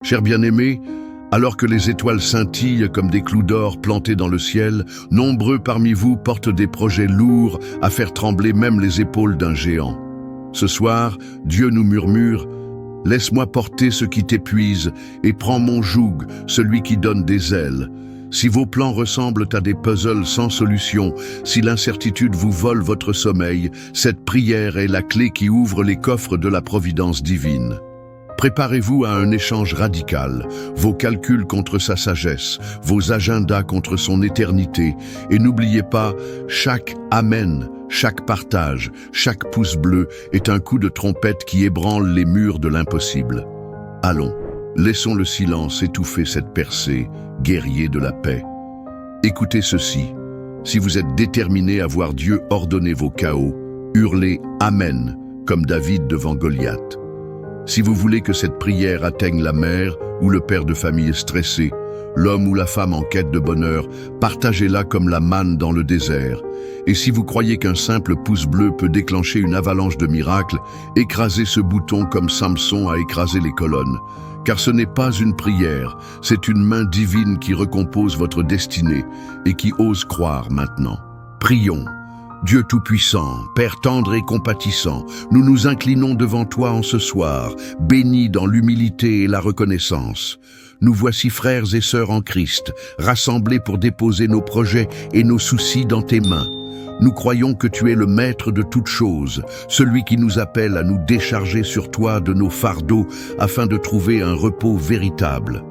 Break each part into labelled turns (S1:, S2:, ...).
S1: Chers bien-aimés, alors que les étoiles scintillent comme des clous d'or plantés dans le ciel, nombreux parmi vous portent des projets lourds à faire trembler même les épaules d'un géant. Ce soir, Dieu nous murmure « Laisse-moi porter ce qui t'épuise et prends mon joug, celui qui donne des ailes. » Si vos plans ressemblent à des puzzles sans solution, si l'incertitude vous vole votre sommeil, cette prière est la clé qui ouvre les coffres de la providence divine. Préparez-vous à un échange radical, vos calculs contre sa sagesse, vos agendas contre son éternité, et n'oubliez pas, chaque Amen, chaque partage, chaque pouce bleu est un coup de trompette qui ébranle les murs de l'impossible. Allons, laissons le silence étouffer cette percée, guerrier de la paix. Écoutez ceci, si vous êtes déterminé à voir Dieu ordonner vos chaos, hurlez Amen, comme David devant Goliath. Si vous voulez que cette prière atteigne la mère ou le père de famille stressé, l'homme ou la femme en quête de bonheur, partagez-la comme la manne dans le désert. Et si vous croyez qu'un simple pouce bleu peut déclencher une avalanche de miracles, écrasez ce bouton comme Samson a écrasé les colonnes. Car ce n'est pas une prière, c'est une main divine qui recompose votre destinée et qui ose croire maintenant. Prions. Dieu Tout-Puissant, Père tendre et compatissant, nous nous inclinons devant toi en ce soir, bénis dans l'humilité et la reconnaissance. Nous voici frères et sœurs en Christ, rassemblés pour déposer nos projets et nos soucis dans tes mains. Nous croyons que tu es le maître de toutes choses, celui qui nous appelle à nous décharger sur toi de nos fardeaux afin de trouver un repos véritable.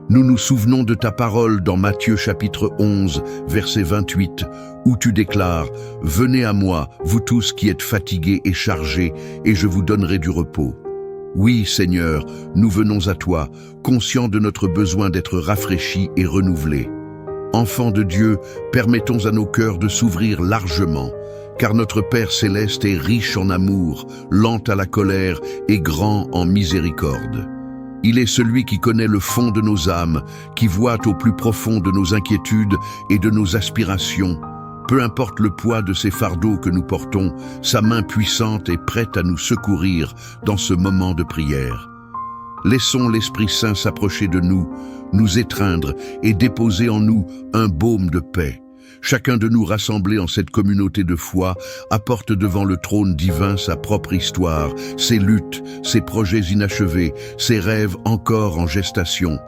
S1: Nous nous souvenons de ta parole dans Matthieu chapitre 11, verset 28, où tu déclares « Venez à moi, vous tous qui êtes fatigués et chargés, et je vous donnerai du repos. » Oui, Seigneur, nous venons à toi, conscients de notre besoin d'être rafraîchis et renouvelés. Enfants de Dieu, permettons à nos cœurs de s'ouvrir largement, car notre Père céleste est riche en amour, lent à la colère et grand en miséricorde. Il est celui qui connaît le fond de nos âmes, qui voit au plus profond de nos inquiétudes et de nos aspirations. Peu importe le poids de ces fardeaux que nous portons, sa main puissante est prête à nous secourir dans ce moment de prière. Laissons l'Esprit Saint s'approcher de nous, nous étreindre et déposer en nous un baume de paix. Chacun de nous rassemblés en cette communauté de foi apporte devant le trône divin sa propre histoire, ses luttes, ses projets inachevés, ses rêves encore en gestation.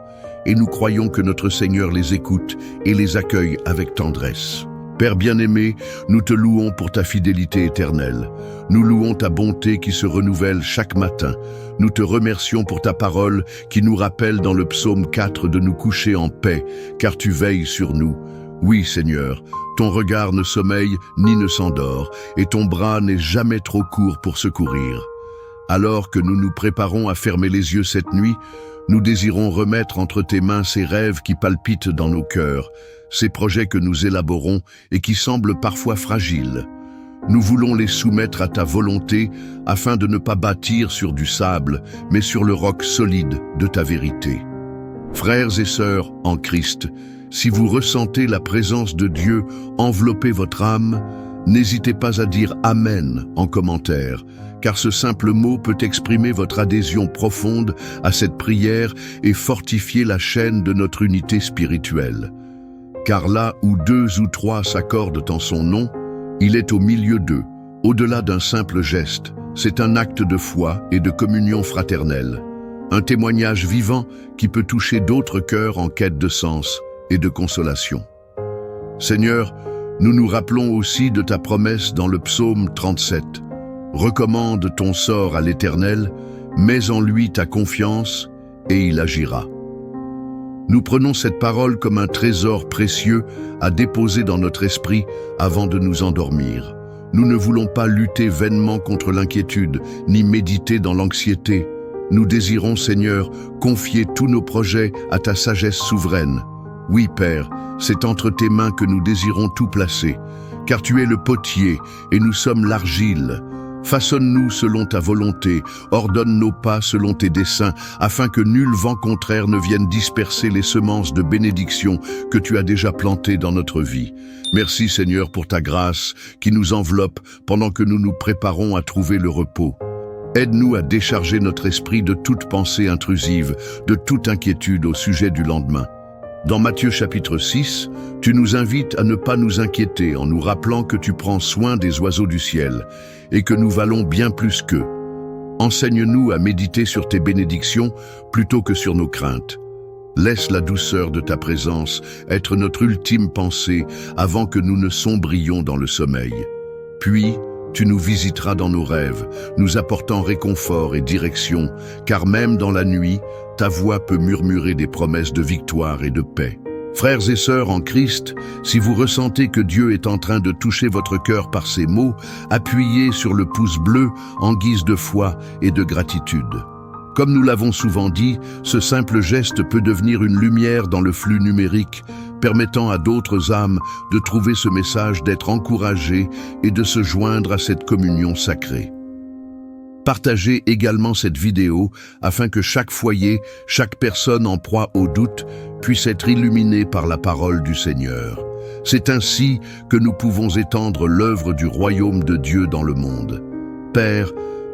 S1: Et nous croyons que notre Seigneur les écoute et les accueille avec tendresse. Père bien-aimé, nous te louons pour ta fidélité éternelle. Nous louons ta bonté qui se renouvelle chaque matin. Nous te remercions pour ta parole qui nous rappelle dans le psaume 4 de nous coucher en paix, car tu veilles sur nous. Oui, Seigneur, ton regard ne sommeille ni ne s'endort, et ton bras n'est jamais trop court pour secourir. Alors que nous nous préparons à fermer les yeux cette nuit, nous désirons remettre entre tes mains ces rêves qui palpitent dans nos cœurs, ces projets que nous élaborons et qui semblent parfois fragiles. Nous voulons les soumettre à ta volonté afin de ne pas bâtir sur du sable, mais sur le roc solide de ta vérité. Frères et sœurs en Christ, si vous ressentez la présence de Dieu envelopper votre âme, n'hésitez pas à dire « Amen » en commentaire, car ce simple mot peut exprimer votre adhésion profonde à cette prière et fortifier la chaîne de notre unité spirituelle. Car là où 2 ou 3 s'accordent en son nom, il est au milieu d'eux, au-delà d'un simple geste. C'est un acte de foi et de communion fraternelle, un témoignage vivant qui peut toucher d'autres cœurs en quête de sens et de consolation. Seigneur, nous nous rappelons aussi de ta promesse dans le psaume 37. Recommande ton sort à l'Éternel, mets en lui ta confiance et il agira. Nous prenons cette parole comme un trésor précieux à déposer dans notre esprit avant de nous endormir. Nous ne voulons pas lutter vainement contre l'inquiétude, ni méditer dans l'anxiété. Nous désirons, Seigneur, confier tous nos projets à ta sagesse souveraine. Oui, Père, c'est entre tes mains que nous désirons tout placer, car tu es le potier et nous sommes l'argile. Façonne-nous selon ta volonté, ordonne nos pas selon tes desseins, afin que nul vent contraire ne vienne disperser les semences de bénédiction que tu as déjà plantées dans notre vie. Merci Seigneur pour ta grâce qui nous enveloppe pendant que nous nous préparons à trouver le repos. Aide-nous à décharger notre esprit de toute pensée intrusive, de toute inquiétude au sujet du lendemain. Dans Matthieu chapitre 6, tu nous invites à ne pas nous inquiéter en nous rappelant que tu prends soin des oiseaux du ciel et que nous valons bien plus qu'eux. Enseigne-nous à méditer sur tes bénédictions plutôt que sur nos craintes. Laisse la douceur de ta présence être notre ultime pensée avant que nous ne sombrions dans le sommeil. Puis, tu nous visiteras dans nos rêves, nous apportant réconfort et direction, car même dans la nuit, ta voix peut murmurer des promesses de victoire et de paix. Frères et sœurs en Christ, si vous ressentez que Dieu est en train de toucher votre cœur par ces mots, appuyez sur le pouce bleu en guise de foi et de gratitude. Comme nous l'avons souvent dit, ce simple geste peut devenir une lumière dans le flux numérique, permettant à d'autres âmes de trouver ce message, d'être encouragées et de se joindre à cette communion sacrée. Partagez également cette vidéo afin que chaque foyer, chaque personne en proie au doute puisse être illuminée par la parole du Seigneur. C'est ainsi que nous pouvons étendre l'œuvre du royaume de Dieu dans le monde. Père,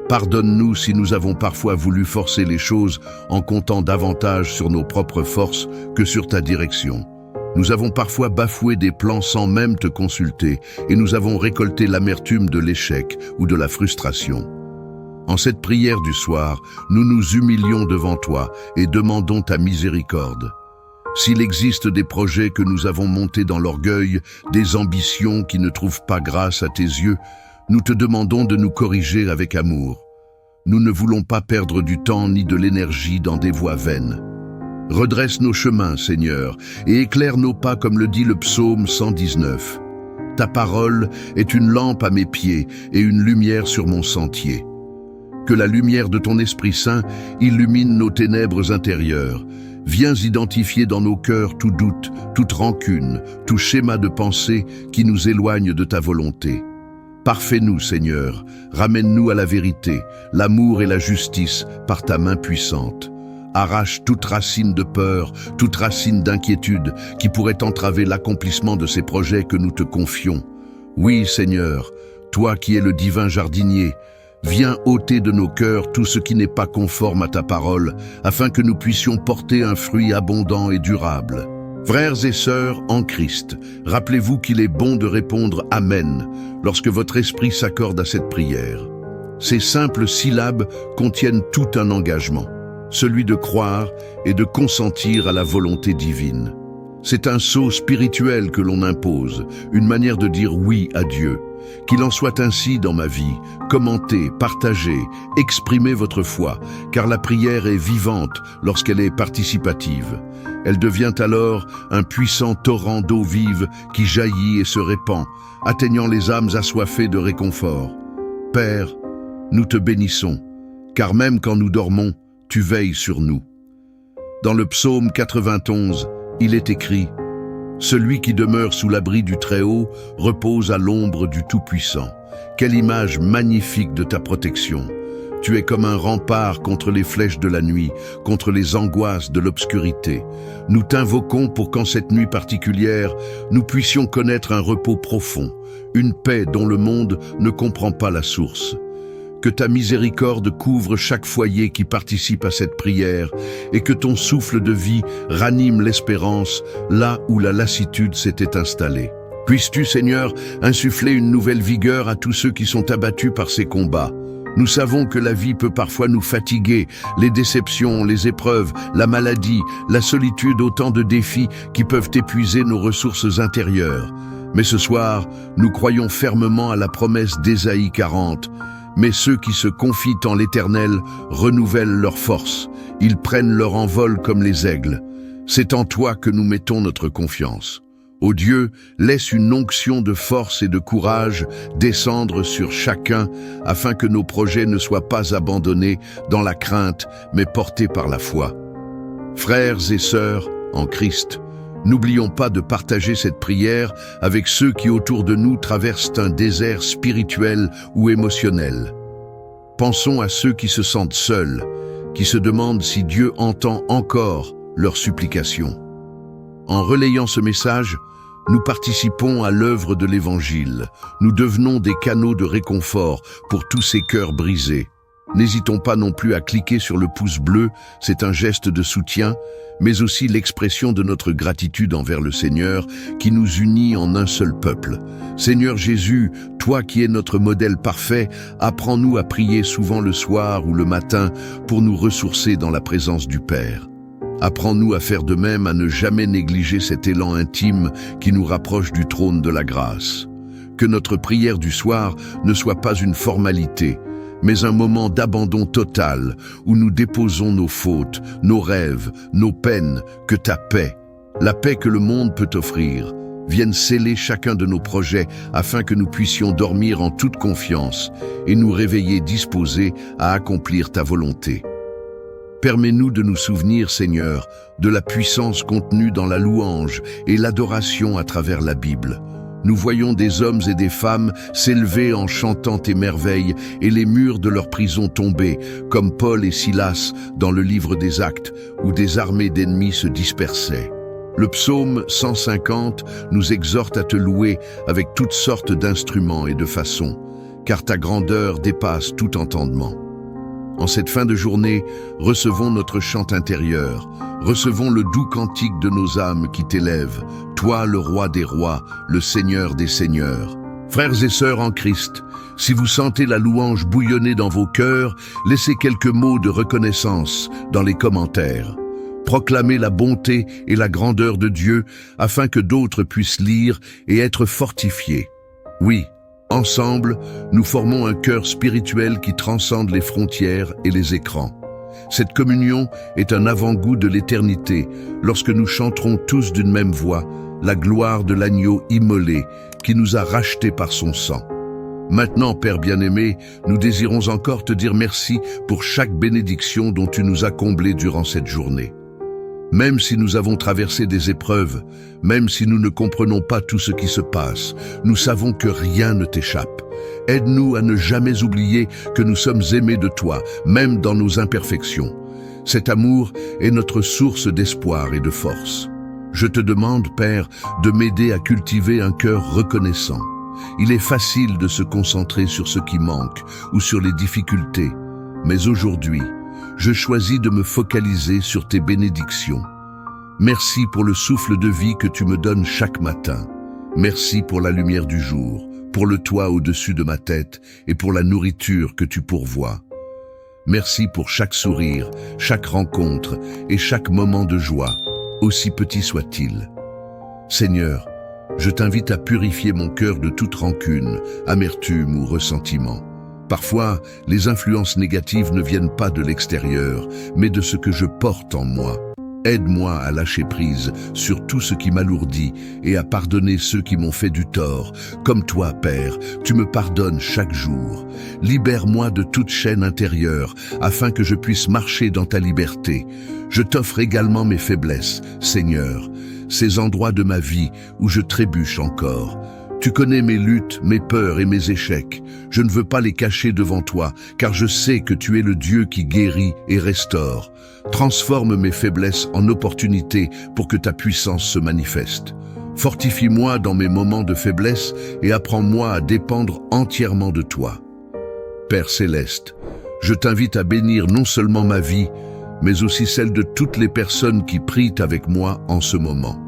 S1: pardonne-nous si nous avons parfois voulu forcer les choses en comptant davantage sur nos propres forces que sur ta direction. Nous avons parfois bafoué des plans sans même te consulter et nous avons récolté l'amertume de l'échec ou de la frustration. En cette prière du soir, nous nous humilions devant toi et demandons ta miséricorde. S'il existe des projets que nous avons montés dans l'orgueil, des ambitions qui ne trouvent pas grâce à tes yeux, nous te demandons de nous corriger avec amour. Nous ne voulons pas perdre du temps ni de l'énergie dans des voies vaines. Redresse nos chemins, Seigneur, et éclaire nos pas comme le dit le psaume 119. Ta parole est une lampe à mes pieds et une lumière sur mon sentier. Que la lumière de ton Esprit Saint illumine nos ténèbres intérieures. Viens identifier dans nos cœurs tout doute, toute rancune, tout schéma de pensée qui nous éloigne de ta volonté. Parfais-nous, Seigneur, ramène-nous à la vérité, l'amour et la justice par ta main puissante. Arrache toute racine de peur, toute racine d'inquiétude qui pourrait entraver l'accomplissement de ces projets que nous te confions. Oui, Seigneur, toi qui es le divin jardinier, viens ôter de nos cœurs tout ce qui n'est pas conforme à ta parole, afin que nous puissions porter un fruit abondant et durable. Frères et sœurs en Christ, rappelez-vous qu'il est bon de répondre « Amen » lorsque votre esprit s'accorde à cette prière. Ces simples syllabes contiennent tout un engagement, celui de croire et de consentir à la volonté divine. C'est un saut spirituel que l'on impose, une manière de dire oui à Dieu. Qu'il en soit ainsi dans ma vie. Commentez, partagez, exprimez votre foi, car la prière est vivante lorsqu'elle est participative. Elle devient alors un puissant torrent d'eau vive qui jaillit et se répand, atteignant les âmes assoiffées de réconfort. Père, nous te bénissons, car même quand nous dormons, tu veilles sur nous. Dans le psaume 91, il est écrit « Celui qui demeure sous l'abri du Très-Haut repose à l'ombre du Tout-Puissant. » Quelle image magnifique de ta protection! Tu es comme un rempart contre les flèches de la nuit, contre les angoisses de l'obscurité. Nous t'invoquons pour qu'en cette nuit particulière, nous puissions connaître un repos profond, une paix dont le monde ne comprend pas la source. Que ta miséricorde couvre chaque foyer qui participe à cette prière et que ton souffle de vie ranime l'espérance là où la lassitude s'était installée. Puisses-tu, Seigneur, insuffler une nouvelle vigueur à tous ceux qui sont abattus par ces combats. Nous savons que la vie peut parfois nous fatiguer, les déceptions, les épreuves, la maladie, la solitude, autant de défis qui peuvent épuiser nos ressources intérieures. Mais ce soir, nous croyons fermement à la promesse d'Ésaïe 40. Mais ceux qui se confient en l'Éternel renouvellent leur force. Ils prennent leur envol comme les aigles. C'est en toi que nous mettons notre confiance. Ô Dieu, laisse une onction de force et de courage descendre sur chacun afin que nos projets ne soient pas abandonnés dans la crainte, mais portés par la foi. Frères et sœurs en Christ, n'oublions pas de partager cette prière avec ceux qui autour de nous traversent un désert spirituel ou émotionnel. Pensons à ceux qui se sentent seuls, qui se demandent si Dieu entend encore leurs supplications. En relayant ce message, nous participons à l'œuvre de l'Évangile. Nous devenons des canaux de réconfort pour tous ces cœurs brisés. N'hésitons pas non plus à cliquer sur le pouce bleu, c'est un geste de soutien, mais aussi l'expression de notre gratitude envers le Seigneur qui nous unit en un seul peuple. Seigneur Jésus, toi qui es notre modèle parfait, apprends-nous à prier souvent le soir ou le matin pour nous ressourcer dans la présence du Père. Apprends-nous à faire de même, à ne jamais négliger cet élan intime qui nous rapproche du trône de la grâce. Que notre prière du soir ne soit pas une formalité, mais un moment d'abandon total où nous déposons nos fautes, nos rêves, nos peines, que ta paix, la paix que le monde peut offrir, vienne sceller chacun de nos projets afin que nous puissions dormir en toute confiance et nous réveiller disposés à accomplir ta volonté. Permets-nous de nous souvenir, Seigneur, de la puissance contenue dans la louange et l'adoration à travers la Bible. Nous voyons des hommes et des femmes s'élever en chantant tes merveilles et les murs de leur prison tomber, comme Paul et Silas dans le livre des Actes, où des armées d'ennemis se dispersaient. Le psaume 150 nous exhorte à te louer avec toutes sortes d'instruments et de façons, car ta grandeur dépasse tout entendement. En cette fin de journée, recevons notre chant intérieur, recevons le doux cantique de nos âmes qui t'élèvent, toi le roi des rois, le Seigneur des seigneurs. Frères et sœurs en Christ, si vous sentez la louange bouillonner dans vos cœurs, laissez quelques mots de reconnaissance dans les commentaires. Proclamez la bonté et la grandeur de Dieu afin que d'autres puissent lire et être fortifiés. Oui, ensemble, nous formons un cœur spirituel qui transcende les frontières et les écrans. Cette communion est un avant-goût de l'éternité lorsque nous chanterons tous d'une même voix la gloire de l'agneau immolé qui nous a rachetés par son sang. Maintenant, Père bien-aimé, nous désirons encore te dire merci pour chaque bénédiction dont tu nous as comblés durant cette journée. Même si nous avons traversé des épreuves, même si nous ne comprenons pas tout ce qui se passe, nous savons que rien ne t'échappe. Aide-nous à ne jamais oublier que nous sommes aimés de toi, même dans nos imperfections. Cet amour est notre source d'espoir et de force. Je te demande, Père, de m'aider à cultiver un cœur reconnaissant. Il est facile de se concentrer sur ce qui manque ou sur les difficultés, mais aujourd'hui, je choisis de me focaliser sur tes bénédictions. Merci pour le souffle de vie que tu me donnes chaque matin. Merci pour la lumière du jour, pour le toit au-dessus de ma tête et pour la nourriture que tu pourvois. Merci pour chaque sourire, chaque rencontre et chaque moment de joie, aussi petit soit-il. Seigneur, je t'invite à purifier mon cœur de toute rancune, amertume ou ressentiment. Parfois, les influences négatives ne viennent pas de l'extérieur, mais de ce que je porte en moi. Aide-moi à lâcher prise sur tout ce qui m'alourdit et à pardonner ceux qui m'ont fait du tort. Comme toi, Père, tu me pardonnes chaque jour. Libère-moi de toute chaîne intérieure afin que je puisse marcher dans ta liberté. Je t'offre également mes faiblesses, Seigneur, ces endroits de ma vie où je trébuche encore. Tu connais mes luttes, mes peurs et mes échecs. Je ne veux pas les cacher devant toi, car je sais que tu es le Dieu qui guérit et restaure. Transforme mes faiblesses en opportunités pour que ta puissance se manifeste. Fortifie-moi dans mes moments de faiblesse et apprends-moi à dépendre entièrement de toi. Père céleste, je t'invite à bénir non seulement ma vie, mais aussi celle de toutes les personnes qui prient avec moi en ce moment.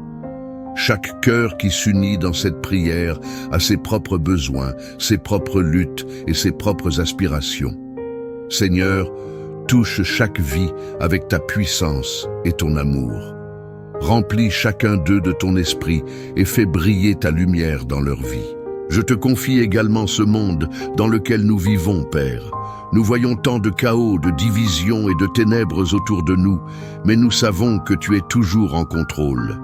S1: Chaque cœur qui s'unit dans cette prière a ses propres besoins, ses propres luttes et ses propres aspirations. Seigneur, touche chaque vie avec ta puissance et ton amour. Remplis chacun d'eux de ton esprit et fais briller ta lumière dans leur vie. Je te confie également ce monde dans lequel nous vivons, Père. Nous voyons tant de chaos, de divisions et de ténèbres autour de nous, mais nous savons que tu es toujours en contrôle.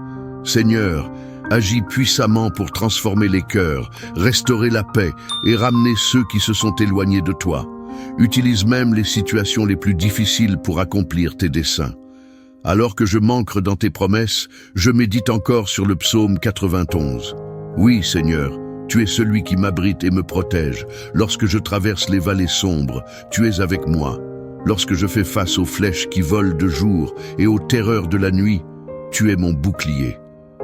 S1: Seigneur, agis puissamment pour transformer les cœurs, restaurer la paix et ramener ceux qui se sont éloignés de toi. Utilise même les situations les plus difficiles pour accomplir tes desseins. Alors que je manque dans tes promesses, je médite encore sur le psaume 91. Oui, Seigneur, tu es celui qui m'abrite et me protège. Lorsque je traverse les vallées sombres, tu es avec moi. Lorsque je fais face aux flèches qui volent de jour et aux terreurs de la nuit, tu es mon bouclier.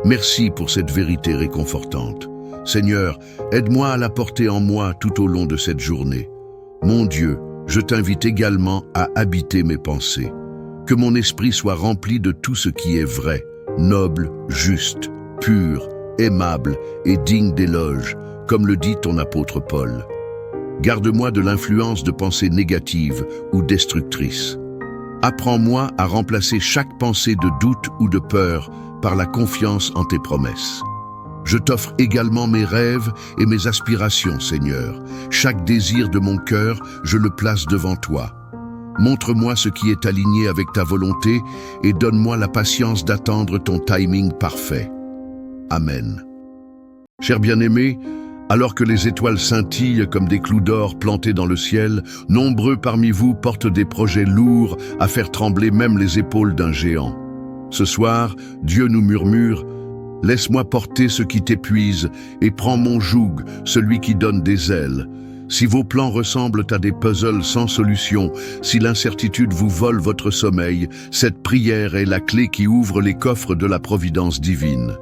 S1: Merci pour cette vérité réconfortante. Seigneur, aide-moi à la porter en moi tout au long de cette journée. Mon Dieu, je t'invite également à habiter mes pensées. Que mon esprit soit rempli de tout ce qui est vrai, noble, juste, pur, aimable et digne d'éloge, comme le dit ton apôtre Paul. Garde-moi de l'influence de pensées négatives ou destructrices. Apprends-moi à remplacer chaque pensée de doute ou de peur par la confiance en tes promesses. Je t'offre également mes rêves et mes aspirations, Seigneur. Chaque désir de mon cœur, je le place devant toi. Montre-moi ce qui est aligné avec ta volonté et donne-moi la patience d'attendre ton timing parfait. Amen. Cher bien-aimé, alors que les étoiles scintillent comme des clous d'or plantés dans le ciel, nombreux parmi vous portent des projets lourds à faire trembler même les épaules d'un géant. Ce soir, Dieu nous murmure: laisse-moi porter ce qui t'épuise et prends mon joug, celui qui donne des ailes. Si vos plans ressemblent à des puzzles sans solution, si l'incertitude vous vole votre sommeil, cette prière est la clé qui ouvre les coffres de la providence divine.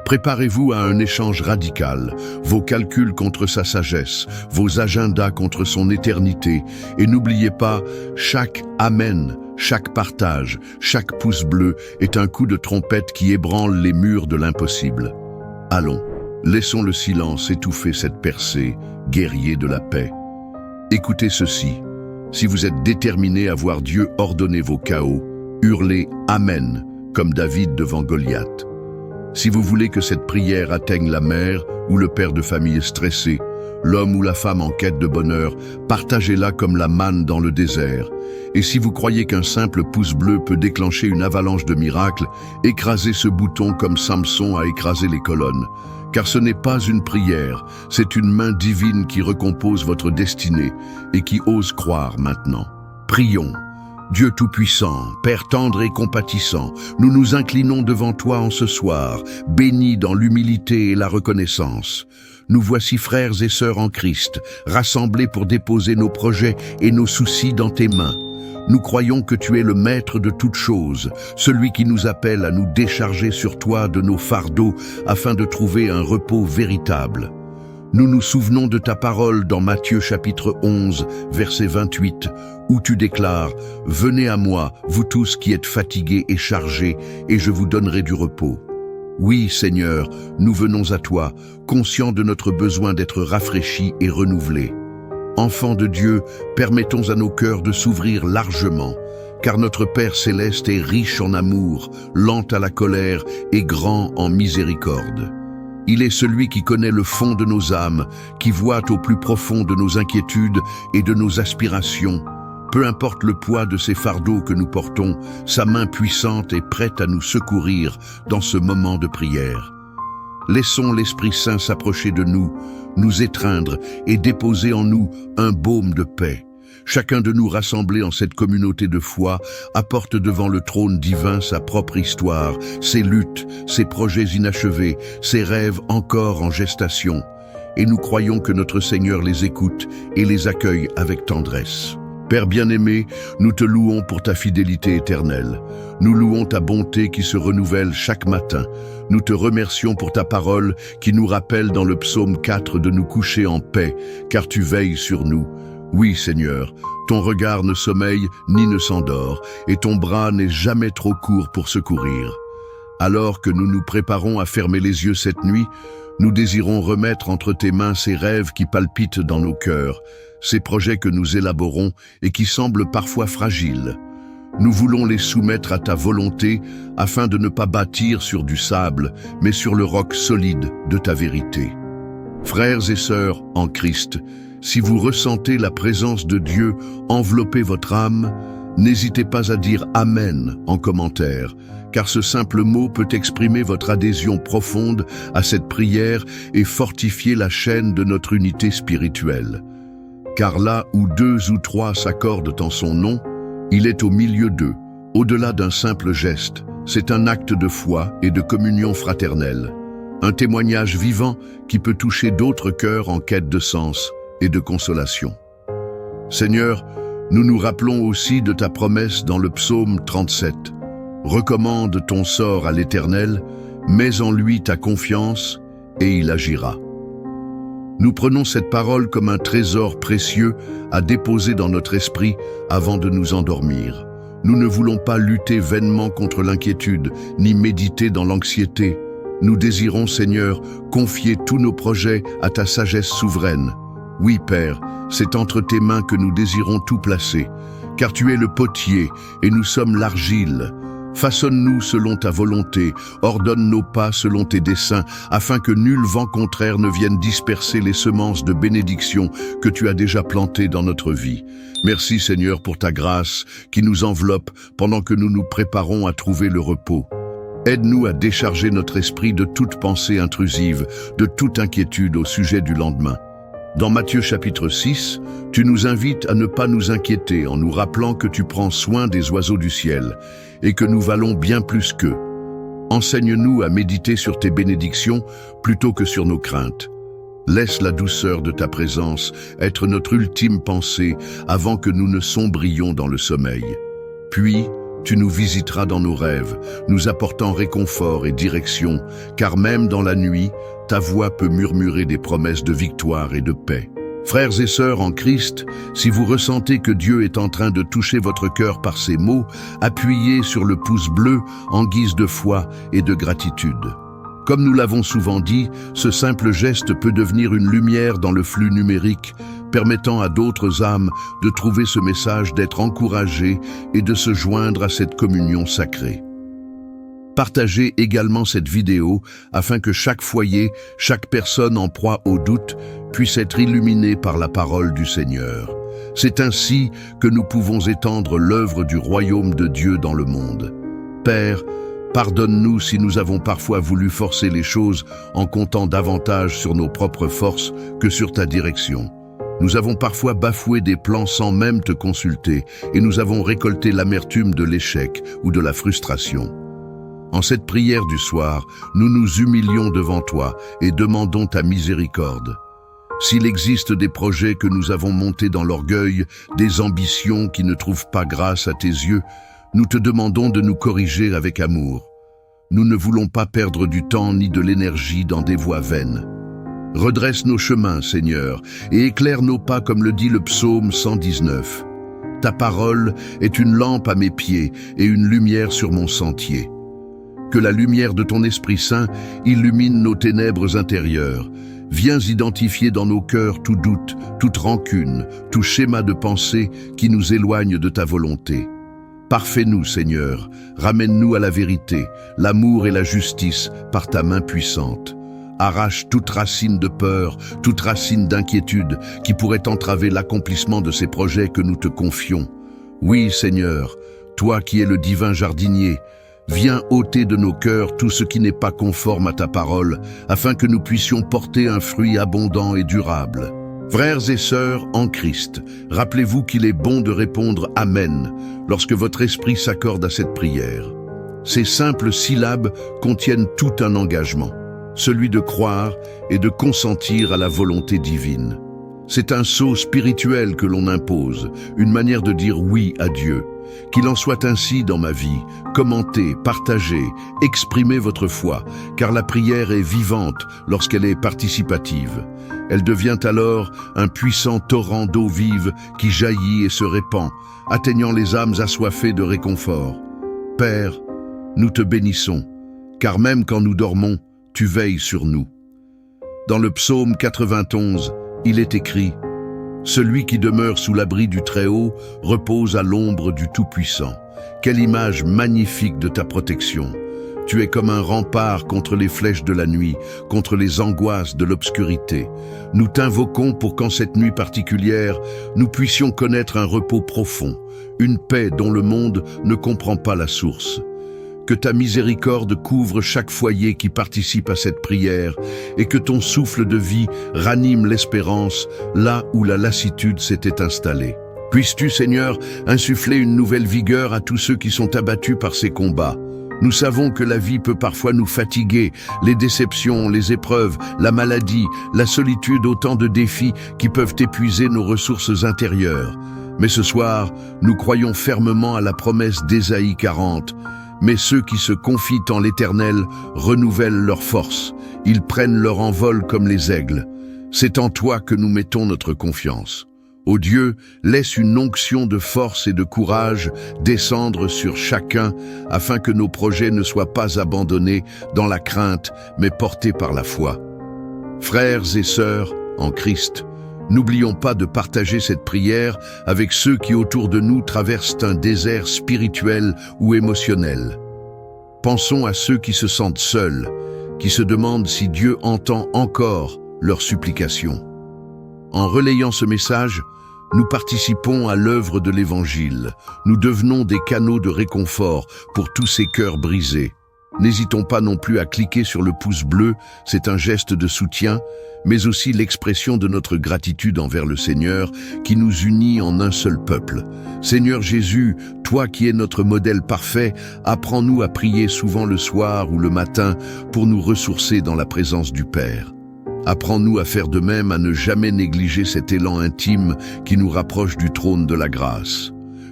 S1: Préparez-vous à un échange radical, vos calculs contre sa sagesse, vos agendas contre son éternité, et n'oubliez pas, chaque Amen, chaque partage, chaque pouce bleu est un coup de trompette qui ébranle les murs de l'impossible. Allons, laissons le silence étouffer cette percée, guerrier de la paix. Écoutez ceci, si vous êtes déterminé à voir Dieu ordonner vos chaos, hurlez Amen, comme David devant Goliath. Si vous voulez que cette prière atteigne la mère ou le père de famille stressé, l'homme ou la femme en quête de bonheur, partagez-la comme la manne dans le désert. Et si vous croyez qu'un simple pouce bleu peut déclencher une avalanche de miracles, écrasez ce bouton comme Samson a écrasé les colonnes. Car ce n'est pas une prière, c'est une main divine qui recompose votre destinée et qui ose croire maintenant. Prions. Dieu Tout-Puissant, Père tendre et compatissant, nous nous inclinons devant toi en ce soir, bénis dans l'humilité et la reconnaissance. Nous voici frères et sœurs en Christ, rassemblés pour déposer nos projets et nos soucis dans tes mains. Nous croyons que tu es le maître de toutes choses, celui qui nous appelle à nous décharger sur toi de nos fardeaux afin de trouver un repos véritable. Nous nous souvenons de ta parole dans Matthieu chapitre 11, verset 28, où tu déclares « Venez à moi, vous tous qui êtes fatigués et chargés, et je vous donnerai du repos. » Oui, Seigneur, nous venons à toi, conscients de notre besoin d'être rafraîchis et renouvelés. Enfants de Dieu, permettons à nos cœurs de s'ouvrir largement, car notre Père céleste est riche en amour, lent à la colère et grand en miséricorde. Il est celui qui connaît le fond de nos âmes, qui voit au plus profond de nos inquiétudes et de nos aspirations. Peu importe le poids de ces fardeaux que nous portons, sa main puissante est prête à nous secourir dans ce moment de prière. Laissons l'Esprit Saint s'approcher de nous, nous étreindre et déposer en nous un baume de paix. Chacun de nous rassemblés en cette communauté de foi apporte devant le trône divin sa propre histoire, ses luttes, ses projets inachevés, ses rêves encore en gestation. Et nous croyons que notre Seigneur les écoute et les accueille avec tendresse. Père bien-aimé, nous te louons pour ta fidélité éternelle. Nous louons ta bonté qui se renouvelle chaque matin. Nous te remercions pour ta parole qui nous rappelle dans le psaume 4 de nous coucher en paix, car tu veilles sur nous. Oui, Seigneur, ton regard ne sommeille ni ne s'endort, et ton bras n'est jamais trop court pour secourir. Alors que nous nous préparons à fermer les yeux cette nuit, nous désirons remettre entre tes mains ces rêves qui palpitent dans nos cœurs, ces projets que nous élaborons et qui semblent parfois fragiles. Nous voulons les soumettre à ta volonté afin de ne pas bâtir sur du sable, mais sur le roc solide de ta vérité. Frères et sœurs en Christ, si vous ressentez la présence de Dieu envelopper votre âme, n'hésitez pas à dire Amen en commentaire, car ce simple mot peut exprimer votre adhésion profonde à cette prière et fortifier la chaîne de notre unité spirituelle. Car là où 2 ou 3 s'accordent en son nom, il est au milieu d'eux, au-delà d'un simple geste. C'est un acte de foi et de communion fraternelle, un témoignage vivant qui peut toucher d'autres cœurs en quête de sens et de consolation. Seigneur, nous nous rappelons aussi de ta promesse dans le psaume 37. Recommande ton sort à l'Éternel, mets en lui ta confiance et il agira. Nous prenons cette parole comme un trésor précieux à déposer dans notre esprit avant de nous endormir. Nous ne voulons pas lutter vainement contre l'inquiétude, ni méditer dans l'anxiété. Nous désirons, Seigneur, confier tous nos projets à ta sagesse souveraine. Oui, Père, c'est entre tes mains que nous désirons tout placer, car tu es le potier et nous sommes l'argile. Façonne-nous selon ta volonté, ordonne nos pas selon tes desseins, afin que nul vent contraire ne vienne disperser les semences de bénédiction que tu as déjà plantées dans notre vie. Merci Seigneur pour ta grâce qui nous enveloppe pendant que nous nous préparons à trouver le repos. Aide-nous à décharger notre esprit de toute pensée intrusive, de toute inquiétude au sujet du lendemain. Dans Matthieu chapitre 6, tu nous invites à ne pas nous inquiéter en nous rappelant que tu prends soin des oiseaux du ciel et que nous valons bien plus qu'eux. Enseigne-nous à méditer sur tes bénédictions plutôt que sur nos craintes. Laisse la douceur de ta présence être notre ultime pensée avant que nous ne sombrions dans le sommeil. Puis, tu nous visiteras dans nos rêves, nous apportant réconfort et direction, car même dans la nuit, ta voix peut murmurer des promesses de victoire et de paix. Frères et sœurs en Christ, si vous ressentez que Dieu est en train de toucher votre cœur par ces mots, appuyez sur le pouce bleu en guise de foi et de gratitude. Comme nous l'avons souvent dit, ce simple geste peut devenir une lumière dans le flux numérique, permettant à d'autres âmes de trouver ce message, d'être encouragées et de se joindre à cette communion sacrée. Partagez également cette vidéo afin que chaque foyer, chaque personne en proie au doute puisse être illuminée par la parole du Seigneur. C'est ainsi que nous pouvons étendre l'œuvre du royaume de Dieu dans le monde. Père, pardonne-nous si nous avons parfois voulu forcer les choses en comptant davantage sur nos propres forces que sur ta direction. Nous avons parfois bafoué des plans sans même te consulter et nous avons récolté l'amertume de l'échec ou de la frustration. En cette prière du soir, nous nous humilions devant toi et demandons ta miséricorde. S'il existe des projets que nous avons montés dans l'orgueil, des ambitions qui ne trouvent pas grâce à tes yeux, nous te demandons de nous corriger avec amour. Nous ne voulons pas perdre du temps ni de l'énergie dans des voies vaines. Redresse nos chemins, Seigneur, et éclaire nos pas comme le dit le psaume 119. Ta parole est une lampe à mes pieds et une lumière sur mon sentier. Que la lumière de ton Esprit Saint illumine nos ténèbres intérieures. Viens identifier dans nos cœurs tout doute, toute rancune, tout schéma de pensée qui nous éloigne de ta volonté. Parfais-nous, Seigneur, ramène-nous à la vérité, l'amour et la justice par ta main puissante. Arrache toute racine de peur, toute racine d'inquiétude qui pourrait entraver l'accomplissement de ces projets que nous te confions. Oui, Seigneur, toi qui es le divin jardinier, viens ôter de nos cœurs tout ce qui n'est pas conforme à ta parole, afin que nous puissions porter un fruit abondant et durable. Frères et sœurs en Christ, rappelez-vous qu'il est bon de répondre « Amen » lorsque votre esprit s'accorde à cette prière. Ces simples syllabes contiennent tout un engagement, celui de croire et de consentir à la volonté divine. C'est un saut spirituel que l'on impose, une manière de dire oui à Dieu. Qu'il en soit ainsi dans ma vie. Commentez, partagez, exprimez votre foi, car la prière est vivante lorsqu'elle est participative. Elle devient alors un puissant torrent d'eau vive qui jaillit et se répand, atteignant les âmes assoiffées de réconfort. Père, nous te bénissons, car même quand nous dormons, tu veilles sur nous. Dans le psaume 91, il est écrit « Celui qui demeure sous l'abri du Très-Haut repose à l'ombre du Tout-Puissant. » Quelle image magnifique de ta protection! Tu es comme un rempart contre les flèches de la nuit, contre les angoisses de l'obscurité. Nous t'invoquons pour qu'en cette nuit particulière, nous puissions connaître un repos profond, une paix dont le monde ne comprend pas la source. Que ta miséricorde couvre chaque foyer qui participe à cette prière et que ton souffle de vie ranime l'espérance là où la lassitude s'était installée. Puisses-tu, Seigneur, insuffler une nouvelle vigueur à tous ceux qui sont abattus par ces combats. Nous savons que la vie peut parfois nous fatiguer, les déceptions, les épreuves, la maladie, la solitude, autant de défis qui peuvent épuiser nos ressources intérieures. Mais ce soir, nous croyons fermement à la promesse d'Ésaïe 40. Mais ceux qui se confient en l'Éternel renouvellent leur force. Ils prennent leur envol comme les aigles. C'est en toi que nous mettons notre confiance. Ô Dieu, laisse une onction de force et de courage descendre sur chacun afin que nos projets ne soient pas abandonnés dans la crainte, mais portés par la foi. Frères et sœurs en Christ, n'oublions pas de partager cette prière avec ceux qui autour de nous traversent un désert spirituel ou émotionnel. Pensons à ceux qui se sentent seuls, qui se demandent si Dieu entend encore leurs supplications. En relayant ce message, nous participons à l'œuvre de l'Évangile. Nous devenons des canaux de réconfort pour tous ces cœurs brisés. N'hésitons pas non plus à cliquer sur le pouce bleu, c'est un geste de soutien, mais aussi l'expression de notre gratitude envers le Seigneur qui nous unit en un seul peuple. Seigneur Jésus, toi qui es notre modèle parfait, apprends-nous à prier souvent le soir ou le matin pour nous ressourcer dans la présence du Père. Apprends-nous à faire de même, à ne jamais négliger cet élan intime qui nous rapproche du trône de la grâce.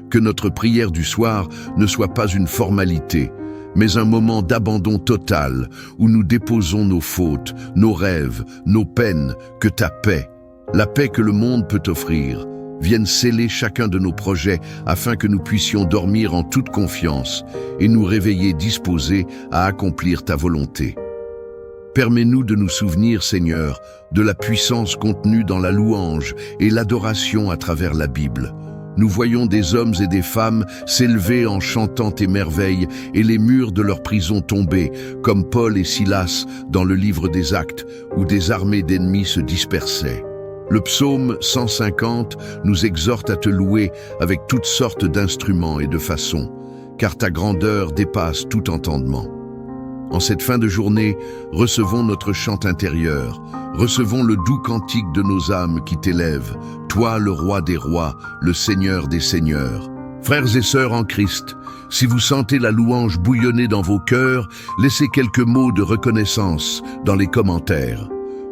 S1: Que notre prière du soir ne soit pas une formalité, mais un moment d'abandon total où nous déposons nos fautes, nos rêves, nos peines, que ta paix, la paix que le monde peut offrir, vienne sceller chacun de nos projets afin que nous puissions dormir en toute confiance et nous réveiller disposés à accomplir ta volonté. Permets-nous de nous souvenir, Seigneur, de la puissance contenue dans la louange et l'adoration à travers la Bible. Nous voyons des hommes et des femmes s'élever en chantant tes merveilles et les murs de leur prison tomber, comme Paul et Silas dans le livre des Actes, où des armées d'ennemis se dispersaient. Le psaume 150 nous exhorte à te louer avec toutes sortes d'instruments et de façons, car ta grandeur dépasse tout entendement. En cette fin de journée, recevons notre chant intérieur, recevons le doux cantique de nos âmes qui t'élèvent, toi le roi des rois, le Seigneur des seigneurs. Frères et sœurs en Christ, si vous sentez la louange bouillonner dans vos cœurs, laissez quelques mots de reconnaissance dans les commentaires.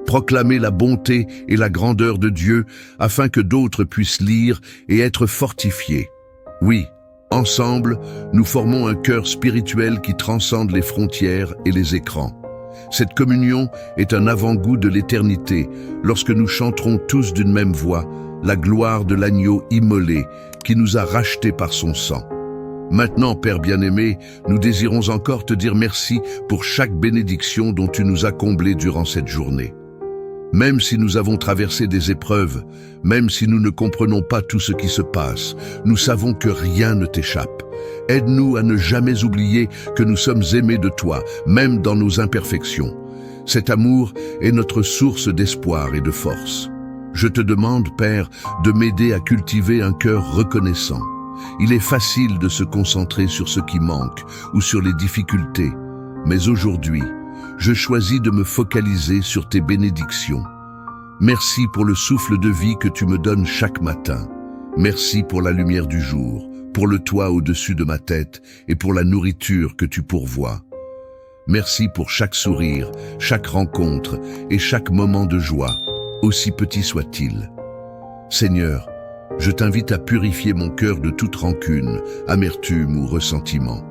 S1: Proclamez la bonté et la grandeur de Dieu afin que d'autres puissent lire et être fortifiés. Oui, ensemble, nous formons un cœur spirituel qui transcende les frontières et les écrans. Cette communion est un avant-goût de l'éternité, lorsque nous chanterons tous d'une même voix la gloire de l'agneau immolé qui nous a rachetés par son sang. Maintenant, Père bien-aimé, nous désirons encore te dire merci pour chaque bénédiction dont tu nous as comblés durant cette journée. Même si nous avons traversé des épreuves, même si nous ne comprenons pas tout ce qui se passe, nous savons que rien ne t'échappe. Aide-nous à ne jamais oublier que nous sommes aimés de toi, même dans nos imperfections. Cet amour est notre source d'espoir et de force. Je te demande, Père, de m'aider à cultiver un cœur reconnaissant. Il est facile de se concentrer sur ce qui manque ou sur les difficultés, mais aujourd'hui, je choisis de me focaliser sur tes bénédictions. Merci pour le souffle de vie que tu me donnes chaque matin. Merci pour la lumière du jour, pour le toit au-dessus de ma tête et pour la nourriture que tu pourvois. Merci pour chaque sourire, chaque rencontre et chaque moment de joie, aussi petit soit-il. Seigneur, je t'invite à purifier mon cœur de toute rancune, amertume ou ressentiment.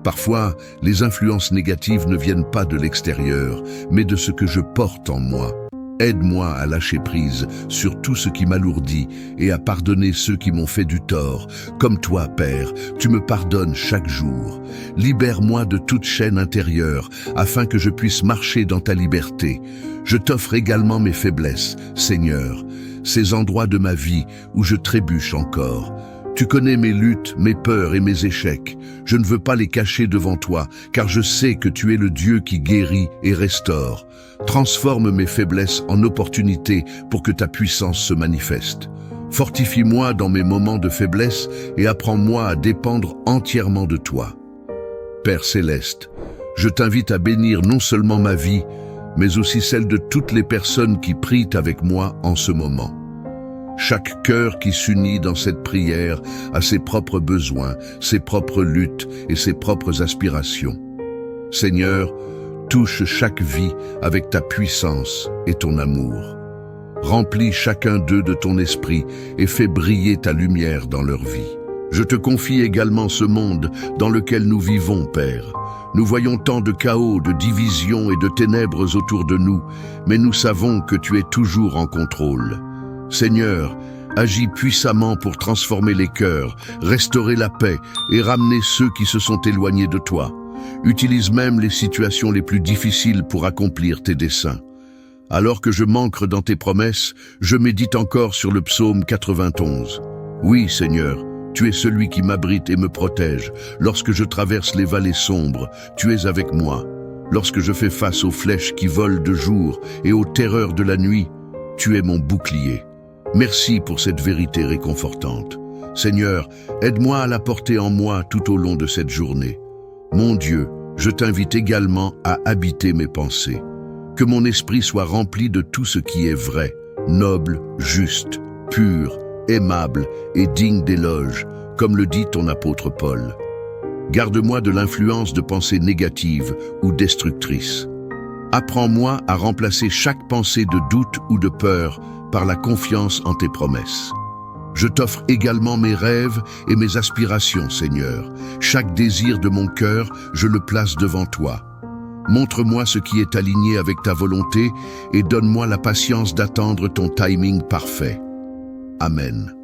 S1: Parfois, les influences négatives ne viennent pas de l'extérieur, mais de ce que je porte en moi. Aide-moi à lâcher prise sur tout ce qui m'alourdit et à pardonner ceux qui m'ont fait du tort. Comme toi, Père, tu me pardonnes chaque jour. Libère-moi de toute chaîne intérieure afin que je puisse marcher dans ta liberté. Je t'offre également mes faiblesses, Seigneur, ces endroits de ma vie où je trébuche encore. Tu connais mes luttes, mes peurs et mes échecs. Je ne veux pas les cacher devant toi, car je sais que tu es le Dieu qui guérit et restaure. Transforme mes faiblesses en opportunités pour que ta puissance se manifeste. Fortifie-moi dans mes moments de faiblesse et apprends-moi à dépendre entièrement de toi. Père céleste, je t'invite à bénir non seulement ma vie, mais aussi celle de toutes les personnes qui prient avec moi en ce moment. Chaque cœur qui s'unit dans cette prière a ses propres besoins, ses propres luttes et ses propres aspirations. Seigneur, touche chaque vie avec ta puissance et ton amour. Remplis chacun d'eux de ton esprit et fais briller ta lumière dans leur vie. Je te confie également ce monde dans lequel nous vivons, Père. Nous voyons tant de chaos, de divisions et de ténèbres autour de nous, mais nous savons que tu es toujours en contrôle. Seigneur, agis puissamment pour transformer les cœurs, restaurer la paix et ramener ceux qui se sont éloignés de toi. Utilise même les situations les plus difficiles pour accomplir tes desseins. Alors que je m'ancre dans tes promesses, je médite encore sur le psaume 91. Oui, Seigneur, tu es celui qui m'abrite et me protège. Lorsque je traverse les vallées sombres, tu es avec moi. Lorsque je fais face aux flèches qui volent de jour et aux terreurs de la nuit, tu es mon bouclier. Merci pour cette vérité réconfortante. Seigneur, aide-moi à la porter en moi tout au long de cette journée. Mon Dieu, je t'invite également à habiter mes pensées. Que mon esprit soit rempli de tout ce qui est vrai, noble, juste, pur, aimable et digne d'éloge, comme le dit ton apôtre Paul. Garde-moi de l'influence de pensées négatives ou destructrices. Apprends-moi à remplacer chaque pensée de doute ou de peur par la confiance en tes promesses. Je t'offre également mes rêves et mes aspirations, Seigneur. Chaque désir de mon cœur, je le place devant toi. Montre-moi ce qui est aligné avec ta volonté et donne-moi la patience d'attendre ton timing parfait. Amen.